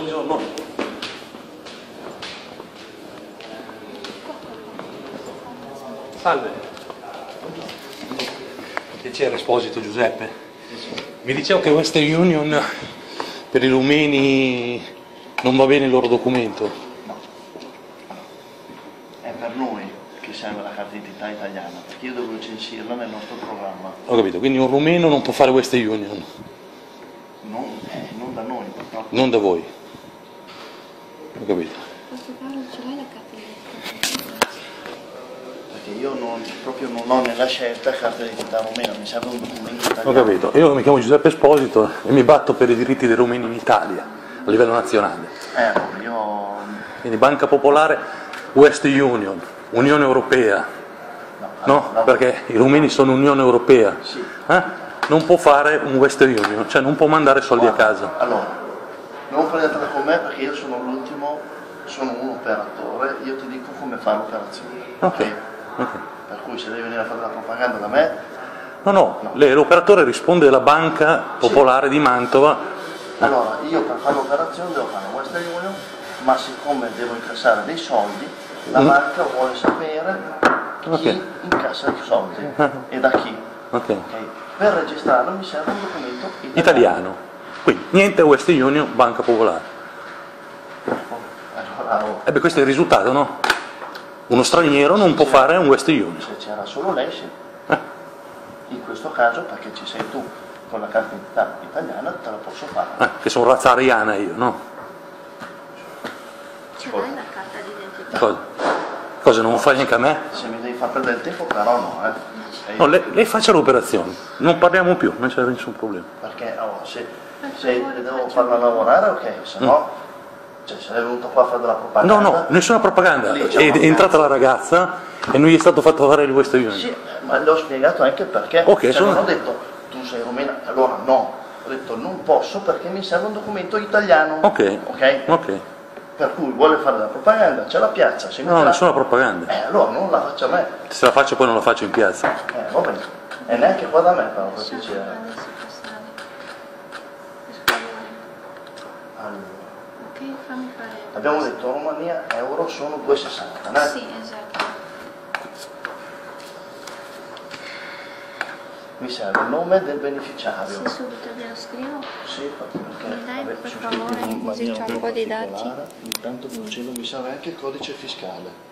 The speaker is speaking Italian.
Buongiorno. Salve. Piacere, Esposito Giuseppe. Mi dicevo che Western Union per i rumeni non va bene il loro documento. No. È per noi che serve la carta d'identità italiana, perché io devo censirla nel nostro programma. Ho capito, quindi un rumeno non può fare Western Union. Non da noi, purtroppo. Non da voi. Ho capito. Questo Carlo ce l'hai la carta d'identità? Perché io proprio non ho nella scelta carta d'identità rumena, mi serve un documento italiano. Ho capito. Io mi chiamo Giuseppe Esposito e mi batto per i diritti dei rumeni in Italia, a livello nazionale. Io... Quindi Banca Popolare, Western Union, Unione Europea. No? Perché i rumeni sono Unione Europea. Sì. Non può fare un Western Union, cioè non può mandare soldi a casa. Allora, non prendetela con me perché io sono l'ultimo, sono un operatore, io ti dico come fare l'operazione. Ok. Per cui se devi venire a fare la propaganda da me... No. L'operatore risponde della Banca Popolare di Mantova. Allora, io per fare l'operazione devo fare Western Union, ma siccome devo incassare dei soldi, la banca vuole sapere chi incassa i soldi e da chi. Ok. Per registrarlo mi serve un documento Italiano. Quindi niente Western Union, Banca Popolare. Allora, Questo è il risultato, no? Uno straniero non può fare un Western Union. se c'era solo lei, sì. In questo caso, perché ci sei tu con la carta d'identità italiana, te la posso fare. Che sono razza ariana io, no? Ce l'hai la carta d'identità? Cosa non fa neanche a me? Se mi devi far perdere il tempo, però no, No, lei faccia l'operazione, non parliamo più, non c'è nessun problema. Perché se devo farla lavorare, ok, se no, cioè se è venuto qua a fare della propaganda... No, nessuna propaganda. Lì È c'è una entrata la ragazza e non gli è stato fatto fare il Western Union. Sì, ma le ho spiegato anche perché. Ok, non ho detto tu sei rumena, allora no. Ho detto non posso perché mi serve un documento italiano. Ok. Per cui vuole fare la propaganda, c'è la piazza. Se No, nessuna propaganda. Allora non la faccia a me. Se la faccio poi non la faccio in piazza. Va bene. E neanche qua da me però, per piacere. Allora. Ok, fammi fare. Abbiamo detto Romania, euro sono 2,60, no? Sì, esatto. Mi serve il nome del beneficiario. Sì, subito glielo scrivo. Sì, perché Mi dai, per sono favore, scritto in così maniera c'ho un po' di dati. particolare. Intanto procedo, mi serve anche il codice fiscale.